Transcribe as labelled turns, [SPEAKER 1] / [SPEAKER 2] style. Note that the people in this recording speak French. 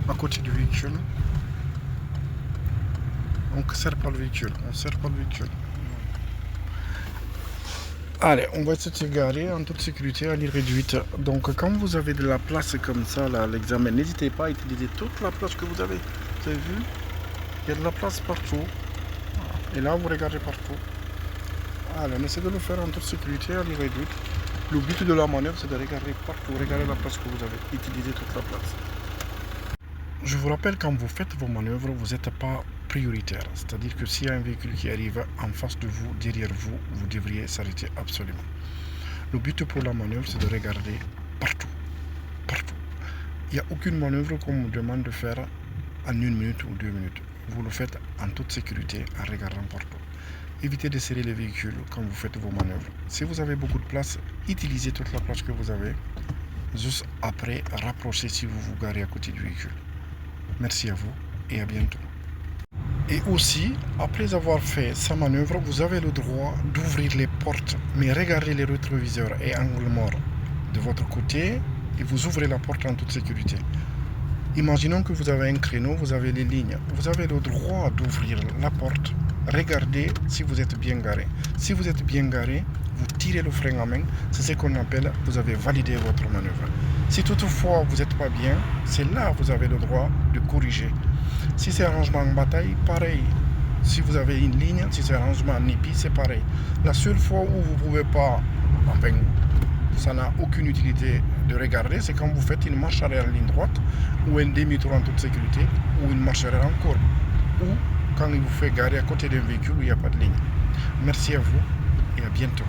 [SPEAKER 1] à côté du véhicule. On ne sert pas le véhicule. On sert pas le véhicule. Allez, on va essayer de se garer en toute sécurité à l'île réduite. Donc quand vous avez de la place comme ça là, à l'examen, n'hésitez pas à utiliser toute la place que vous avez. Vous avez vu? Il y a de la place partout. Et là, vous regardez partout. Allez, on essaie de le faire en toute sécurité à l'île réduite. Le but de la manœuvre, c'est de regarder partout. Regardez la place que vous avez. Utilisez toute la place. Je vous rappelle, quand vous faites vos manœuvres, vous n'êtes pas prioritaire. C'est-à-dire que s'il y a un véhicule qui arrive en face de vous, derrière vous, vous devriez s'arrêter absolument. Le but pour la manœuvre, c'est de regarder partout. Partout. Il n'y a aucune manœuvre qu'on me demande de faire en 1 minute ou 2 minutes. Vous le faites en toute sécurité, en regardant partout. Évitez de serrer les véhicules quand vous faites vos manœuvres. Si vous avez beaucoup de place, utilisez toute la place que vous avez. Juste après, rapprochez si vous vous garez à côté du véhicule. Merci à vous et à bientôt. Et aussi, après avoir fait sa manœuvre, vous avez le droit d'ouvrir les portes, mais regardez les rétroviseurs et angles morts de votre côté et vous ouvrez la porte en toute sécurité. Imaginons que vous avez un créneau, vous avez les lignes. Vous avez le droit d'ouvrir la porte. Regardez si vous êtes bien garé. Si vous êtes bien garé, vous tirez le frein à main. C'est ce qu'on appelle, vous avez validé votre manœuvre. Si toutefois vous n'êtes pas bien, c'est là que vous avez le droit de corriger. Si c'est un rangement en bataille, pareil. Si vous avez une ligne, si c'est un rangement en épi, c'est pareil. La seule fois où vous ne pouvez pas, enfin, ça n'a aucune utilité de regarder, c'est quand vous faites une marche arrière en ligne droite, ou un demi-tour en toute sécurité, ou une marche arrière en courbe, ou quand il vous fait garer à côté d'un véhicule où il n'y a pas de ligne. Merci à vous et à bientôt.